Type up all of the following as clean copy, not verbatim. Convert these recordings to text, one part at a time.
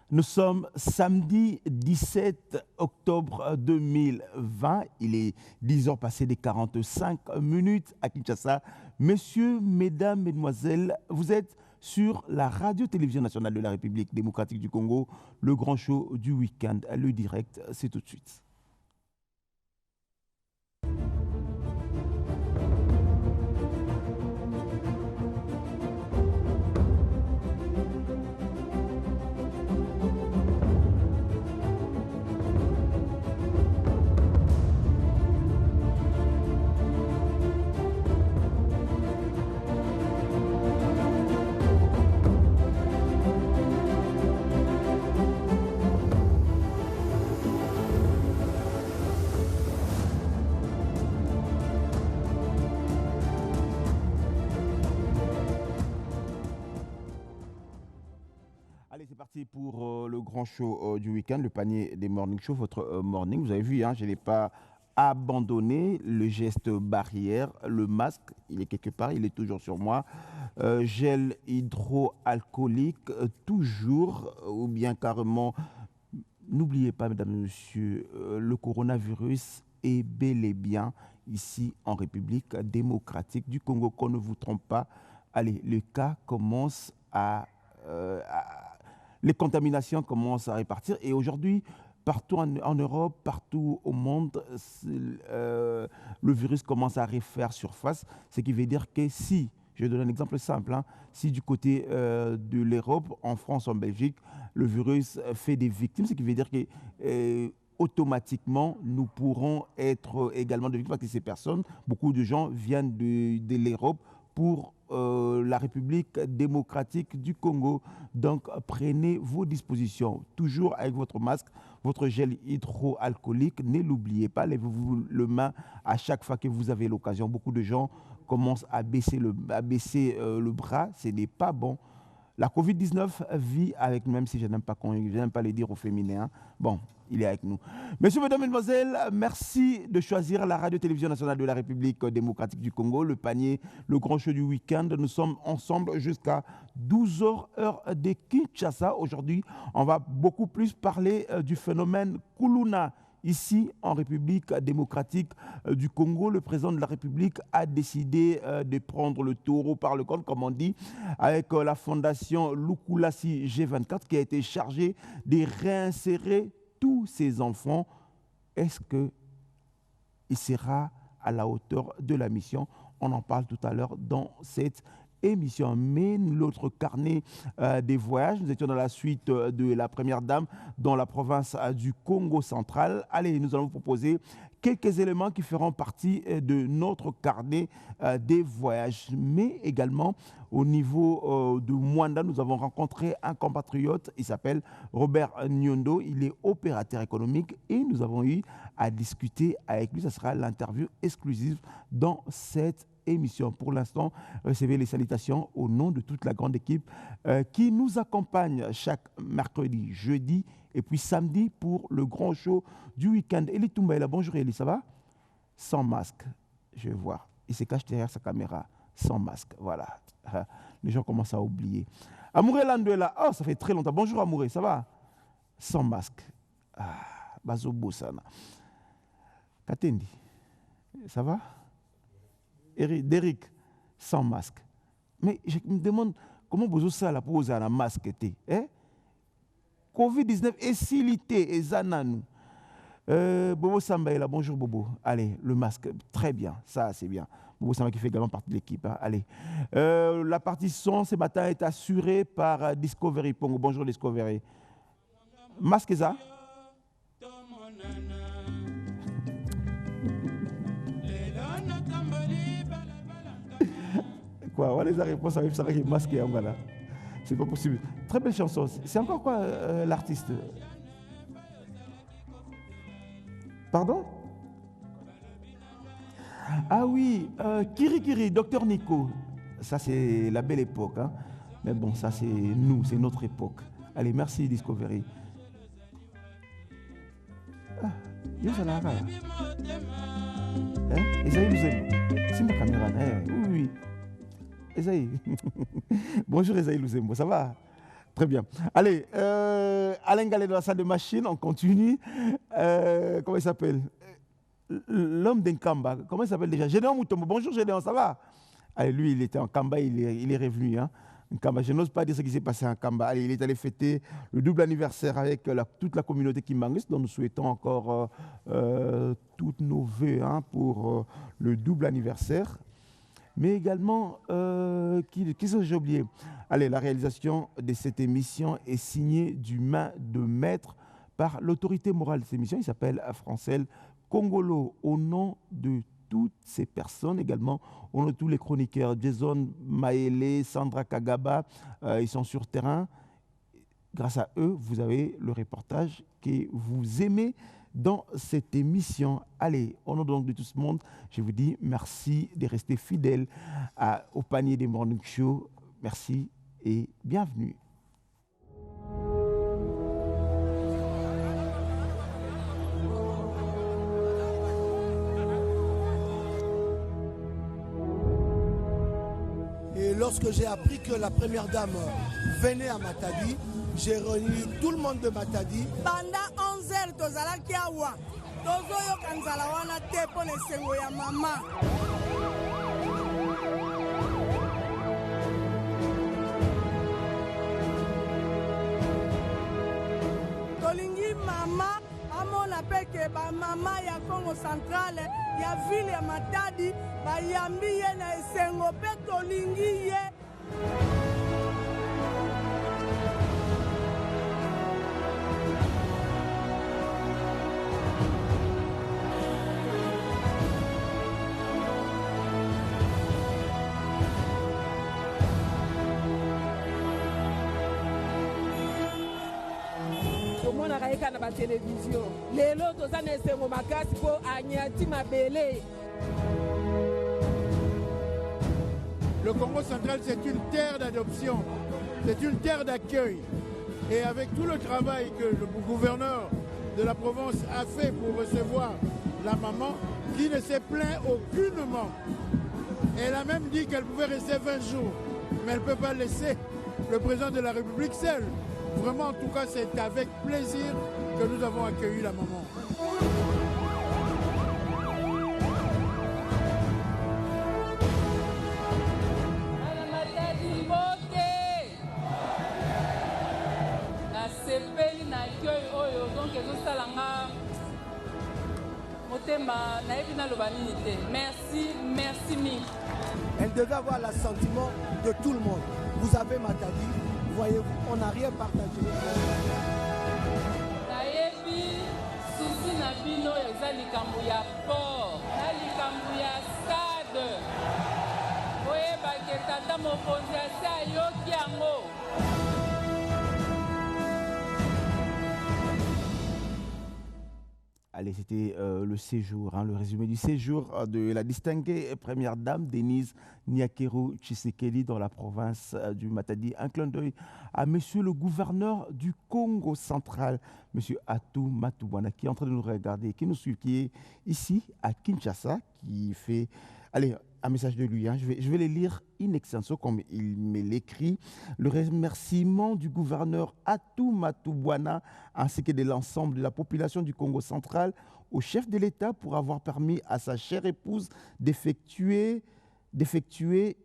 Nous sommes samedi 17 octobre 2020. Il est 10 heures passées des 45 minutes à Kinshasa. Messieurs, mesdames, mesdemoiselles, vous êtes sur la radio-télévision nationale de la République démocratique du Congo, le grand show du week-end. Le direct, c'est tout de suite. Allez, c'est parti pour le grand show du week-end, le panier des morning show, votre morning. Vous avez vu, hein, je n'ai pas abandonné le geste barrière, le masque, il est quelque part, il est toujours sur moi. Gel hydroalcoolique, toujours, ou bien carrément. N'oubliez pas, mesdames et messieurs, le coronavirus est bel et bien ici en République démocratique du Congo, qu'on ne vous trompe pas. Allez, le cas commence les contaminations commencent à répartir et aujourd'hui, partout en Europe, partout au monde, le virus commence à refaire surface, ce qui veut dire que si, je vais donner un exemple simple, hein, si du côté de l'Europe, en France, en Belgique, le virus fait des victimes, ce qui veut dire que automatiquement, nous pourrons être également des victimes parce que ces personnes, beaucoup de gens viennent de l'Europe pour la République démocratique du Congo. Donc, prenez vos dispositions, toujours avec votre masque, votre gel hydroalcoolique. Ne l'oubliez pas, levez-vous le main à chaque fois que vous avez l'occasion. Beaucoup de gens commencent à baisser le bras. Ce n'est pas bon. La Covid-19 vit avec nous, même si je n'aime pas le dire au féminin. Hein. Bon, il est avec nous. Messieurs, mesdames, mesdemoiselles, merci de choisir la radio-télévision nationale de la République démocratique du Congo, le panier, le grand show du week-end. Nous sommes ensemble jusqu'à 12h, heure de Kinshasa. Aujourd'hui, on va beaucoup plus parler du phénomène Kuluna. Ici, en République démocratique du Congo, le président de la République a décidé de prendre le taureau par le cornes, comme on dit, avec la fondation Lukulasi G24 qui a été chargée de réinsérer tous ces enfants. Est-ce qu'il sera à la hauteur de la mission? On en parle tout à l'heure dans cette émission. Mais l'autre carnet des voyages, nous étions dans la suite de la première dame dans la province du Congo central. Allez, nous allons vous proposer quelques éléments qui feront partie de notre carnet des voyages. Mais également, au niveau de Mwanda, nous avons rencontré un compatriote, il s'appelle Robert Nyondo, il est opérateur économique et nous avons eu à discuter avec lui. Ce sera l'interview exclusive dans cette émission. Pour l'instant, recevez les salutations au nom de toute la grande équipe qui nous accompagne chaque mercredi, jeudi et puis samedi pour le grand show du week-end. Elie Toumbaïla, bonjour Elie, ça va? Sans masque, je vais voir. Il se cache derrière sa caméra, sans masque, voilà. Les gens commencent à oublier. Amouré Landuela, oh, ça fait très longtemps. Bonjour Amouré, ça va? Sans masque. Ah, Bazo Bossana. Katendi, ça va? Derrick, sans masque. Mais je me demande comment vous ça la pose à la masque. Covid-19 est silité et zananou. Bobo Sambaïla, bonjour Bobo. Allez, le masque, très bien, ça c'est bien. Bobo Samba qui fait également partie de l'équipe. Hein. Allez. La partie son ce matin est assurée par Discovery Pongo. Bonjour Discovery. Masque ça? Quoi, on a les réponses avec ça qui est masqué en voilà. C'est pas possible. Très belle chanson. C'est encore quoi l'artiste? Pardon? Ah oui, Kiri, Docteur Nico. Ça c'est la belle époque. Hein? Mais bon, ça c'est nous, c'est notre époque. Allez, merci Discovery. Ah, Esaïe nous aime. C'est ma caméra. Oui. Esaïe. Bonjour Esaïe Louzembo, ça va? Très bien. Allez, Alain Gallet dans la salle de machine, on continue. Comment il s'appelle? L'homme d'Nkamba, comment il s'appelle déjà? Gédéon Moutombo. Bonjour Gédéon, ça va? Allez, lui, il était en Kamba, il est revenu. Hein. Kamba, je n'ose pas dire ce qui s'est passé en Kamba. Allez, il est allé fêter le double anniversaire avec toute la communauté kimbanguiste, dont nous souhaitons encore tous nos vœux pour le double anniversaire. Mais également, qu'est-ce que j'ai oublié? Allez, la réalisation de cette émission est signée du main de maître par l'autorité morale de cette émission. Il s'appelle Francel Congolo. Au nom de toutes ces personnes également, au nom de tous les chroniqueurs, Jason Maele, Sandra Kagaba, ils sont sur terrain. Grâce à eux, vous avez le reportage que vous aimez dans cette émission. Allez, au nom donc de tout ce monde, je vous dis merci de rester fidèles au panier des Morning Show. Merci et bienvenue. Et lorsque j'ai appris que la première dame venait à Matadi, j'ai réuni tout le monde de Matadi. Pendant 11 heures, tozala kiawa. Tozo yo kanzala wana te pone sengo ya mama. Tolingi mama amona peke ba mama ya Congo Centrale ya ville ya Matadi ba yambi ye na esengo pe tolingi ye. Eka na ba télévision lelo toza na esengo makasi po anyati mabele. Le Congo central, c'est une terre d'adoption, c'est une terre d'accueil. Et avec tout le travail que le gouverneur de la province a fait pour recevoir la maman, qui ne s'est plaint aucunement. Elle a même dit qu'elle pouvait rester 20 jours, mais elle ne peut pas laisser le président de la République seul. Vraiment, en tout cas, c'est avec plaisir que nous avons accueilli la maman. Merci, merci mille. Elle devait avoir l'assentiment de tout le monde. Vous avez Matadi. Voyez-vous, on n'a rien partagé. Nayebi souci na bino eza likambo ya port na likambo ya stade oyebake tata mokonzi ase ayoki yango. Allez, c'était le séjour, le résumé du séjour de la distinguée première dame Denise Nyakeru Tshisekedi dans la province du Matadi. Un clin d'œil à monsieur le gouverneur du Congo central, monsieur Atou Matouwana, qui est en train de nous regarder, qui nous suit, qui est ici à Kinshasa, qui fait... Allez, un message de lui, je vais les lire in extenso comme il me l'écrit. Le remerciement du gouverneur Atou Matouwana ainsi que de l'ensemble de la population du Congo central au chef de l'État pour avoir permis à sa chère épouse d'effectuer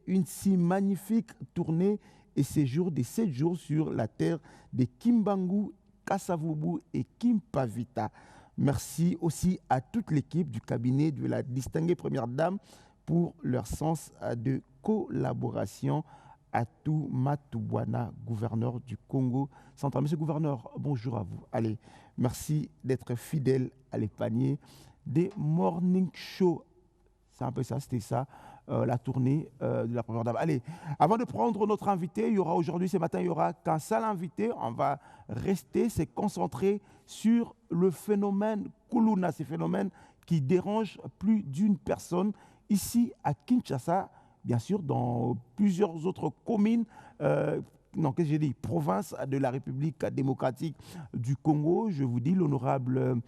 une si magnifique tournée et séjour de 7 jours sur la terre de Kimbangu, Kasavubu et Kimpavita. Merci aussi à toute l'équipe du cabinet de la distinguée première dame pour leur sens de collaboration. Atou Matouwana, gouverneur du Congo central. Monsieur le gouverneur, bonjour à vous. Allez, merci d'être fidèle à les paniers des Morning Show. C'est un peu ça, c'était ça, la tournée de la première dame. Allez, avant de prendre notre invité, il y aura aujourd'hui, ce matin, il n'y aura qu'un seul invité. On va rester, se concentrer sur le phénomène Kuluna, ce phénomène qui dérange plus d'une personne ici à Kinshasa, bien sûr, dans plusieurs autres communes, qu'est-ce que j'ai dit, provinces de la République démocratique du Congo. Je vous dis, l'honorable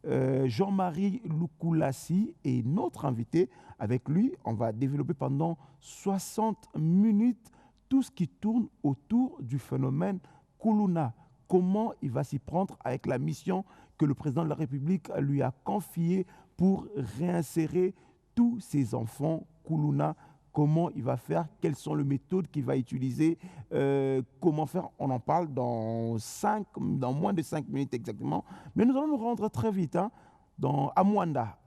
Jean-Marie Lukulassi est notre invité. Avec lui, on va développer pendant 60 minutes tout ce qui tourne autour du phénomène Kuluna. comment il va s'y prendre avec la mission que le président de la République lui a confiée pour réinsérer tous ces enfants Kuluna. Comment il va faire, quelles sont les méthodes qu'il va utiliser, comment faire, on en parle dans moins de 5 minutes exactement. Mais nous allons nous rendre très vite à Mwanda,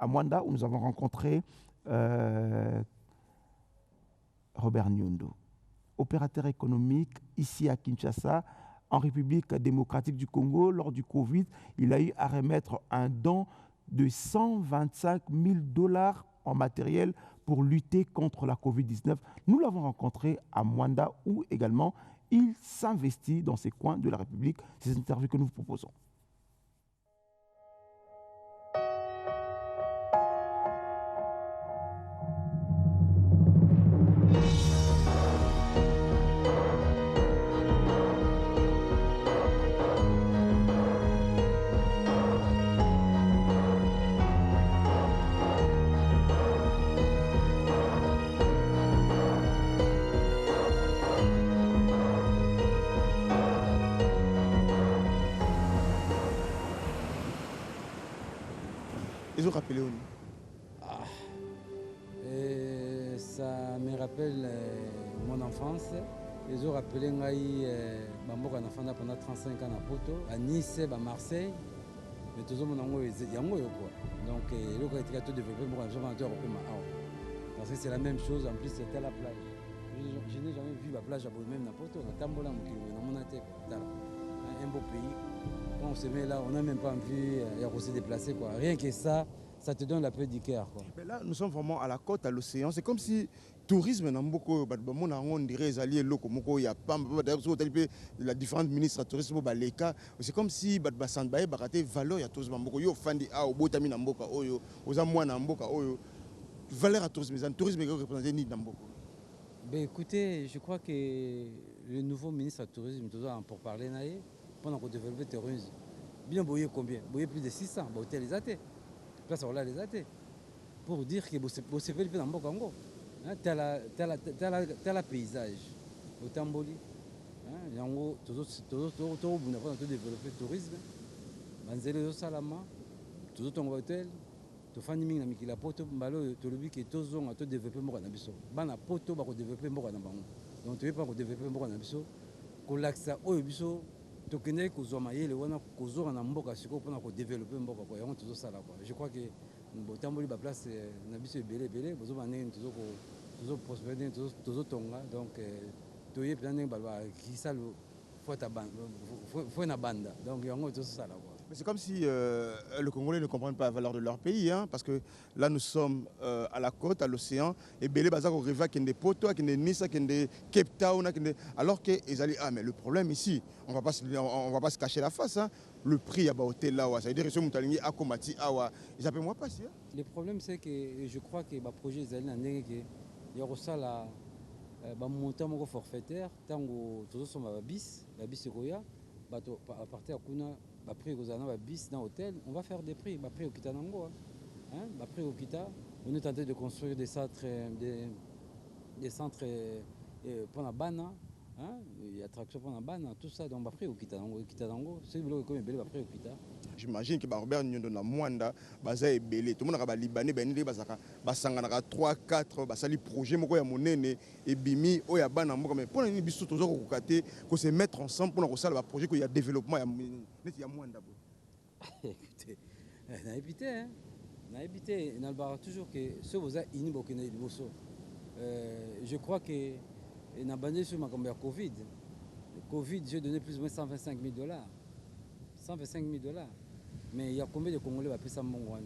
où nous avons rencontré Robert Nyundo, opérateur économique ici à Kinshasa, en République démocratique du Congo. Lors du Covid, il a eu à remettre un don de $125 000 en matériel pour lutter contre la Covid-19. Nous l'avons rencontré à Mwanda, où également il s'investit dans ces coins de la République. C'est cette interview que nous vous proposons. Ils ont rappelé où? Ça me rappelle mon enfance. Ils ont rappelé Bamboka Nafanda pendant 35 ans à Poto, à Nice, à Marseille. Mais tout le monde a quoi. Donc, le cas est tout développé, parce que c'est la même chose, en plus c'était la plage. Je n'ai jamais vu la plage à même à Poto, on a Tambola, un beau pays. Quand on se met là, on n'a même pas envie de se déplacer. Quoi. Rien que ça te donne la paix du cœur. Mais là, nous sommes vraiment à la côte, à l'océan. C'est comme si tourisme n'a beaucoup, on dirait alliés locaux, il y a pas la différente ministre tourisme c'est comme si Sandbaye baraté valeur à tourisme beaucoup yo fandi a au botami na mboka oyo aux amois na mboka oyo valeur à tourisme un tourisme qui représente ni dans beaucoup. Ben écoutez, je crois que le nouveau ministre du tourisme toujours pour parler naïe pendant qu'on développe le tourisme. Bien boyer combien? Boyer plus de 600, hôtel les athées. Place on les athées. Pour dire que vous savez le dans le Congo. T'as la paysage au Tamboli. Yango toujours développer le tourisme. Banzele au Salama, toujours ton hôtel. Tu fais une mikila poto mbalo tu le dis que tous ont à développer mon cannabis. Bana poto ba ko développer mon cannabis. Donc tu veux pas ko développer mon cannabis. Ko laksa oyo biso to kene ko zoma yele wana ko zora na mboka siko pona ko développer mboka ko yango toujours ça là quoi. Je crois que Tamboli ba place na biso belé bozo ba ne toujours prospérer toujours tonga donc to yé plan ba ki ça le faut na banda. Donc yango toujours ça là quoi. Mais c'est comme si le Congolais ne comprennent pas la valeur de leur pays, hein, parce que là nous sommes à la côte, à l'océan, et Belé Bazar au Riva, qui est des potos, qui est des Nice, qui est des Cape Town, alors qu'ils allaient, mais le problème ici, on va pas se cacher la face, hein, le prix à hôtel là, ça veut dire que ce Moutalini à Komati, ils appellent moi pas si. Hein. Le problème c'est que je crois que le projet est allé il y a ça là, montant forfaitaire, tant que tous sont la bis Koya, à partir de Kuna. Après, vous avez un bis dans l'hôtel, on va faire des prix. Après, au Kita Nango. Après, au Kita, on est en train de construire des centres pour la banane. Il y a attraction pour la banane, tout ça. Donc, après, au Kita Nango. C'est le comme belé après au Kita. J'imagine que Robert Nyundo na Mwanda, baza est belé. Tout le monde a libanais, basanga 3, 4, basali projet, moko ya monene, et bimi, oya bana moko. Mais pour les bisous, toujours qu'on se mettre ensemble pour faire le projet qu'il y a développement. Il y a Mwanda. Écoutez, on a évité, on a toujours que ce vous a inibokene de bosso. Je crois que on a bandé sur ma combien Covid. Le Covid, j'ai donné plus ou moins $125 000. $125 000. Mais il y a combien de Congolais qui ont payé ça mon roi?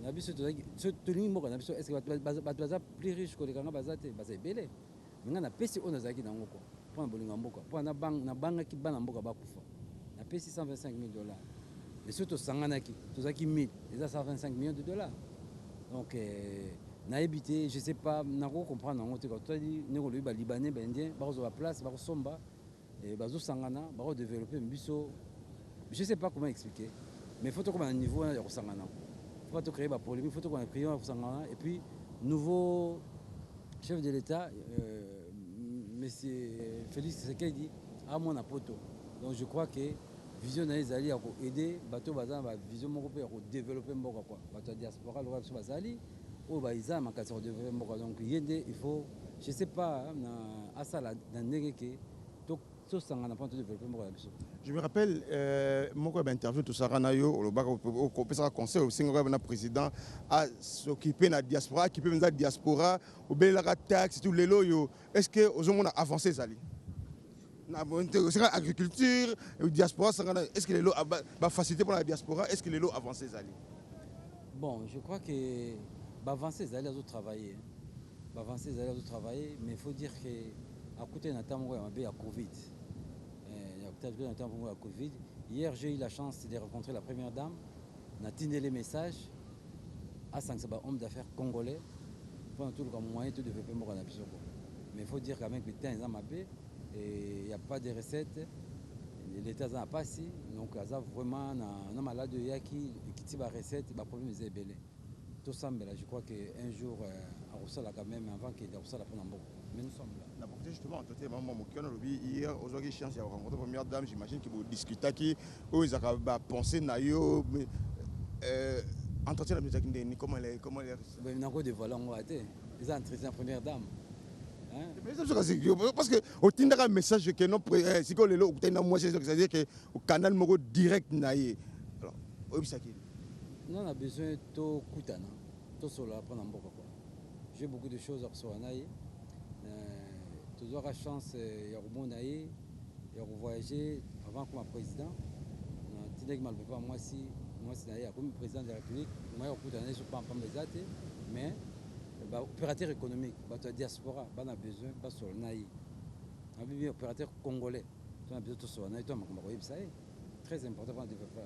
On a vu ce monde, est-ce que tu as plus riche que les Congolais basaté? C'est belé. Mais on a payé on a zaki dans moko. Pour un bolinga mboka. Pour un banque qui ban mboka bakufa. On a payé $125 000. Et surtout sanganaki, tout ça qui 1000, ils ont $125 millions. Donc on a évité, je ne sais pas, on a compris, quand tu as dit, nous les Libanais, les Indiens, ils ont la place, ils ont somba, ils ont sangana, ils ont développé un biseau. Je ne sais pas comment expliquer, mais il faut qu'on ait un niveau de sangana. Il faut créer une polémique, il faut qu'on ait un prion de sangana. Et puis, nouveau chef de l'État, M. Félix Tshisekedi, à mon apoto. Donc je crois que vision na ezali à aider bateau bazan ba vision moko pe ko développer mboka quoi. Bateau diaspora le biso bazali o ba iza makasi ko développer mboka. Donc yende il faut je sais pas na asala na ndenge ke to sangana pas développer mboka biso. Je me rappelle, mon interview tout ça, au conseil, au président à s'occuper de la diaspora, qui peut la diaspora, au la taxe, tout les lots. Est-ce que aux hommes on a avancé ça? Agriculture, diaspora, est-ce que les lots va faciliter pour la diaspora? Est-ce que les lots avancés ça? Bon, je crois que avancer ça allait travailler, avancer ça allait travailler, mais il faut dire que à côté d'un temps il y a Covid. La Covid. Hier, j'ai eu la chance de rencontrer la première dame. On a tenu les messages à Sansaba, homme d'affaires congolais, pour tout le moyen de développer mon canapé. Mais il faut dire quand même que le temps est mabé et il n'y a pas de recettes. L'État n'a pas si. Donc, il y a vraiment un malade qui tire la recette, le problème est belé. Tout ça, je crois qu'un jour, on reçoit quand même avant qu'il y ait la première beaucoup. Mais nous sommes là. Justement, hier, aujourd'hui, chance de rencontrer la première dame, j'imagine qu'ils vont discuter, qu'ils ont pensé, entretien la musique, comment elle est. Mais il y a encore des volants, ils ont entretien la première dame. Parce que au Tindara message que non si que le lot c'est-à-dire que au canal mogo direct naïe. Alors, non, on a besoin de Koutana, de Sola, prendre un bon quoi. J'ai beaucoup de choses à recevoir naïe. Tu auras la chance il y a un naïe, il y a voyager avant comme président. Tu dis que mal pas moi si naïe comme président de la République, moi au Koutana je pas les athées, mais opérateur économique, la diaspora, on a besoin pas sur le naï. On a besoin d'opérateurs congolais. On a besoin de sur le naï, ça est très important pour développer.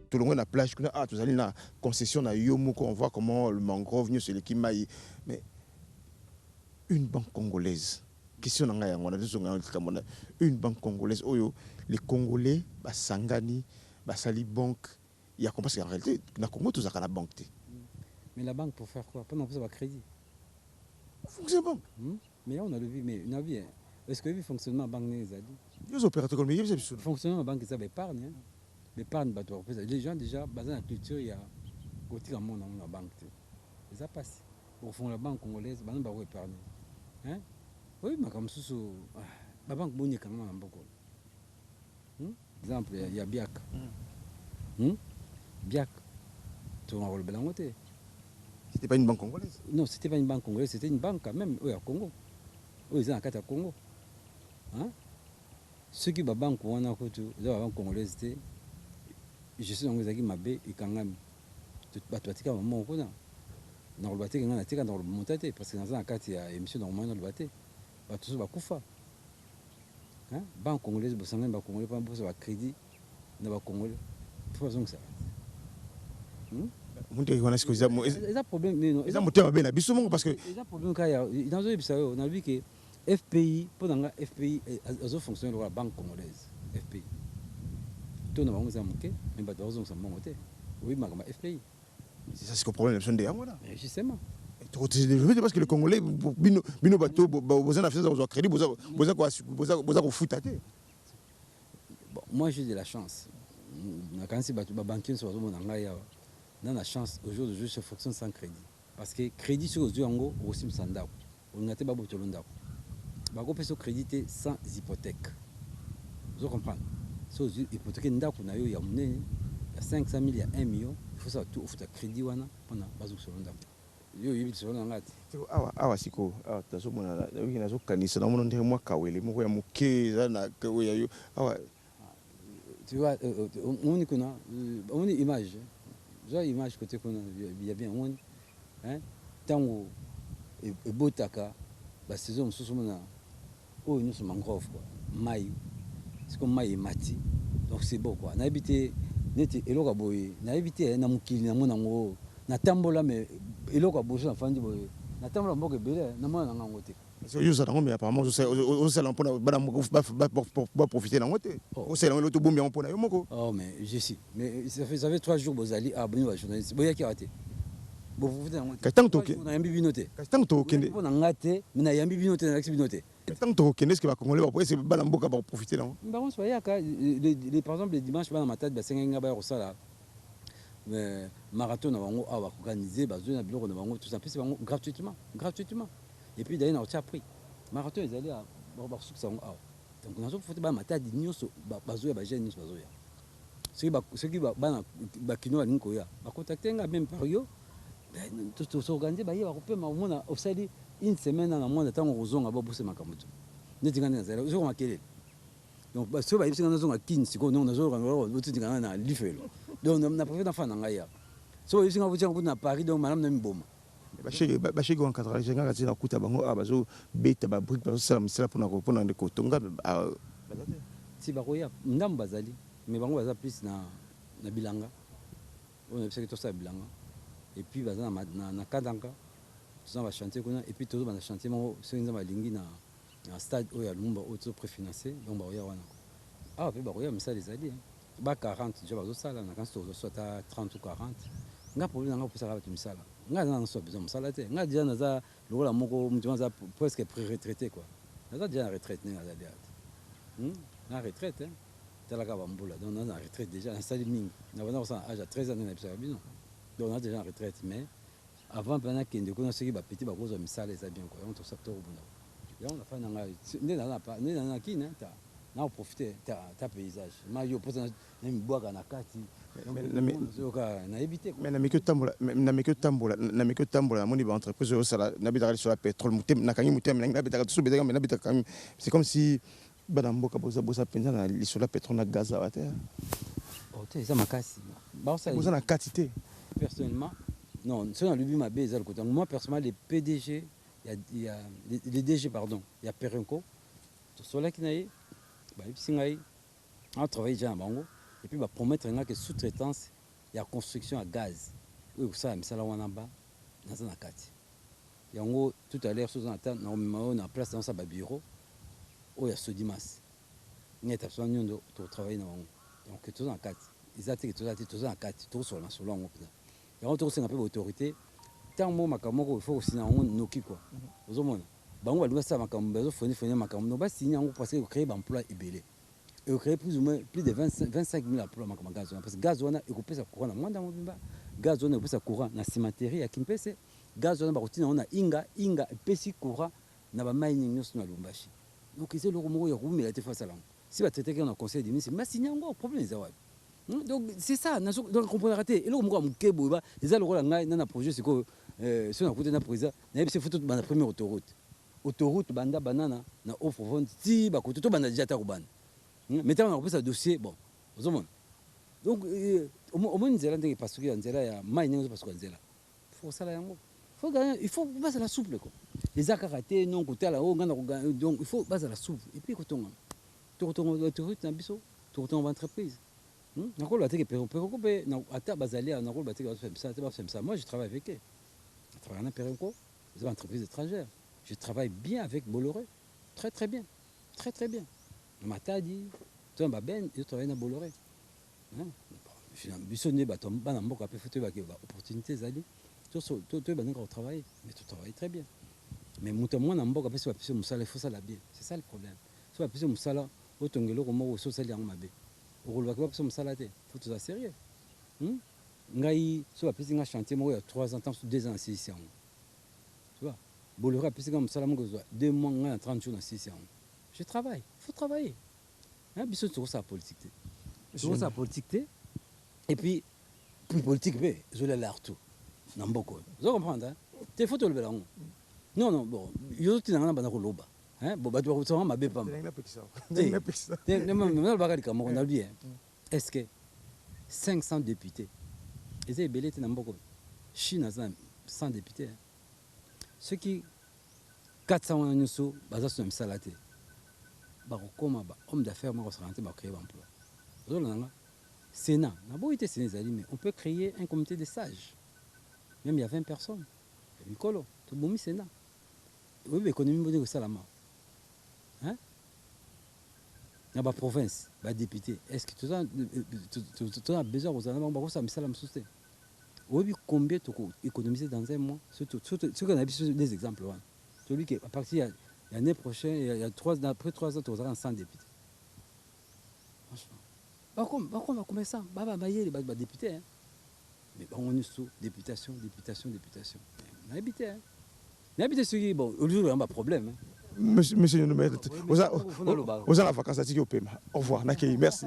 Tout le monde à la plage, tout allez la concession à Yomouko, on voit comment le mangrove vient sur les Kimaï. Mais une banque congolaise, question on a une banque congolaise, les Congolais, Sangani, Sali Banque, il y a parce qu'en réalité, dans le Congo, tout ça la banque. Mais la banque pour faire quoi? Pas non plus avoir crédit. Fonctionne pas. Mais là on a le vu, mais on a vu. Est-ce que le fonctionnement de la banque les a dit? Les opérateurs comme le fonctionnement de la banque, ça épargne. L'épargne, les gens déjà, dans la culture, il y a côté dans monde dans la banque. Ça passe. Au fond, la banque congolaise, ils vont épargner. Hein? Oui, mais comme ça, la banque bonne quand même beaucoup. Exemple, il y a Biak. Biak, tu as un rôle blanc. C'était pas une banque congolaise? Non, c'était pas une banque congolaise, c'était une banque quand même, oui, à Congo. Oui, ils ont un cas à Congo. Hein? Ceux qui ont une banque congolaise, je suis dans les aguilles mabé et quand même tu vas te battre mon coin dans le bâti quand on a été dans le monté parce que dans un cas il y a émission dans le moyen de le bâti bah tout ça va coufa hein banque congolaise bosanga ba congolais pas pour crédit na ba congolais de toute façon que ça monter on est-ce que ils a problème mais non ils ont monté bien la biso parce que ils a problème quand il dans on a vu que FPI pendant FPI a fonctionné la banque congolaise FPI. Mais oui, mais FPI. C'est ça, c'est le problème. Justement. Parce que les Congolais, bino bateau, vous avez un crédit, vous avez foutu. Moi, j'ai de la chance. Quand c'est bateau, banquier sur on a la chance aujourd'hui, je fonctionne sans crédit. Parce que crédit sur les Ango, aussi sans dao. On n'a pas beaucoup de dao. On peut se créditer sans hypothèque. Vous comprenez? so hypothèque ndako na yo ya monene ya 500 000 ya 1 million il faut ça tout ofuta crédit wana mpona bazokosolo ndako yo yebi lisolo na ngati awa sikoyo awa tazomona wiki nazokanisa namona ndenge mwa kawele moko ya moke eza na oyo yo awa tu vois omoni kuna omoni image zwa image côté kuna ya bien omoni ntango ebotaka basaison mosusu mona oyo nyonso mangrove quoi mai siko mai emati donc c'est beau quoi nayebi te neti eloko boye nayebi te na mokili namona yango natambola mais eloko boye so nafandi boye natambola mboka ebele namona na yango te yo ozala yango mais apparemment ozosala mpona bana moko baprofite nango te osala yango eloko tobombi yango mpona yo moko. Oh mais je sais mais ça fait 3 jours bozali boni bajournaliste boyaki awa te bofufute yango te kasi ntango tokende nayambi bino te kasi ntango tokende mpona nga te mais nayambi bino te nayakisi bino te ntango tokende eske bakongole ese bana mboka baprofite nango bango so bayaka par exemple le dimanche bana matadi basengaki nga baya kosala marathon na bango awa bakorganize bazwi na biloko na bango tout ça mpesi bango gratuitement et puis d'ailleurs nakotia prix marathon ezali bakosukisa yango awa donc nazofute bana matadi nyonso bazoya bagene nyonso bazoya soki bana bakino balingi koya bacontacte nga même par yo tosorganize baye bakopema omona osali une semaine na mwana ntango kozonga babose makambo to neti nga nde nazali ozoko makelele donc soki bayebisi nga nazonga kini sikoyo ndongo nazotinga na lifelo donc na préfet nafana na ngai ya so bayebisi nga botianga kutu na paris donc malamu na miboma basheki wankatrage ngaka ti nakuta bango bazobeta babrike bazosala misala mpona nde kotonga ti bakoya ndambo bazali mais bango baza plus na bilanga oyo nayebisaki tosala bilanga et puis baza na kadanga toza bachantier kuna et puis tozobanda chantier moko soki nzambe alingi na stade oyo ya lumumba oyo tozopréfinance donc bakoya wana awa mpe bakoya misala ezali ba 40 déjà bazosala na kansi tozoswa ata 30 ou 40 nga problème nanga opesaka bato misala nga aza naso besoin mosala te nga déjà naza lokola moko mutu aza presque pré-retraité quoi naza déjà na retraite ndenge azali ate na retraite talaka bambula donc naza na retraite déjà nasali mingi nabanda kosala age ya 13 ans ndenge nayebisaka bino donc naza déjà na retraite mais avant mpe nakende kuna soki bapeti bakozwa misala eza bien quoi yango tosala tokobunda yango nafani na ngai nde naza na kini nakoprofite ta paysage ma yo mposa na mibwaka na kati nayebi te nameki otambola namoni baentreprise oyo osala nabetaka liso ya pétrole nakangi motema nangi nabetaka toso betaka me nabetaka c'est comme si bana mboka boza mpenza na liso ya pétrole na gaz awa te te eza makasi boza na kati te personnellement non soki nalobi mabe eza lokota moi personnellement les PDG les DG pardon ya Perenco tosolaki na ye bayebisi ngai atravaille déjà na bango et puis bapromettre nga ke sous-traitance ya construction ya gaz oyo kosala misala wana ba naza na kati yango tout à l'heure soza naomema oyo na place naosala babureau oyo ya Sodimas ngeta biso nyondo totravaille na bango donc toza na kati eza te toza na kati tokosola na solo yango mpenza yango tokosenga mpe baautorité ntango moko makambo moko ifo kosina yango noki quoi ozomona bango balingi basala makambo bazofoni makambo donc basini yango parce que créer baemploi ebele créer plus ou moins plus de 25 000 emplois makambo gaz wana parce que gaz wana ekopesa courant na mwanda mobimba gaz wana ekopesa courant na cimenterie ya Kimpese gaz wana bakotina yango na inga epesi courant na bamining nyonso na Lubumbashi donc eza eloko moko ya koumela te fo asala yango si batraitaki na conseil des ministres masini yango problème eza wapi donc c'est ça donc comprendre te eloko moko ya moke boyeba eza lokola ngai na projet sikoyo so nakuti na président nayebisi foto banda première autoroute banda banana na eau profonde ti bakoto to banda déjà ta kobanda mais ntango nakopesa dossier bon ozomona donc omoni nzela ndenge epasuki ya nzela ya mai ndenge ozopasuka nzela faut kosala yango il faut bazala souple quoi eza kaka te non kotala oyo ngai nakogana donc il faut bazala souple et puis kotonga tokotonga autorité na biso tokotonga baentreprise nakoloba teke Perenco mpe ata bazali awa nakoloba teke bazofemisa te bafemisa moi je travaille avec eux je travaille na Perenco eza baentreprise étrangère je travaille bien avec Bolloré très très bien Matadi to baben et travaille na Bolloré biso ne bato bana mboka mpe fo toyebaki baopportunité ezali toyebandinga kotravaille mais totravaille très bien mais moto mwana mboka mpe so bapesi mosala il faut sala bien c'est ça le problème so bapesi mosala otonga eloko moko so osali yango mabe okolobaki bapesi mosala te faut toza sérieux ngai so bapesi nga chantier moko ya 3 ans tant 2 ans na silisi yango tu vois Bolloré apesi nga mosala moko kozwa 2 mois ngai na 30 jours na silisi yango je travaille il faut travailler biso tokosala politique te tokosala politique te et puis politique mpe ezolela artout na mboka oyo ozo comprendre te fo tolobela yango non bon yo tina nga na banda koloba bon bato bakosanga mabe pamba nalobaka likambo moko nalobi est-ce que 500 députés eza ebele te na mboka oyo Chine aza na 100 députés soki 400 wana nyonso baza so na misala te bakokoma bahomme d'affaires moko kosala te bakocréer baemploi ozolanda nga Sénat naboyi te Sénat ezali mais on peut créer un comité de sages même il y a 20 personnes mikolo tobomi Sénat oyebi économie mbonde kosalama na baprovince badéputé est-ce que toza besoin kozala na bango bakosala misala mosusu te oyebi combien tokoéconomiser dans un mois soki na biso des exemples wana tolobi ke à partir ya l'année prochaine après 3 ans tozala na 100 députés franchement bakoma ça bayeli badéputé mais bango nyonso députation nayebi te soki bon aujourd'hui yamba problème Monsieur le maire, vous avez la vacance à Tiki au Pema. Au revoir, Nakei, merci.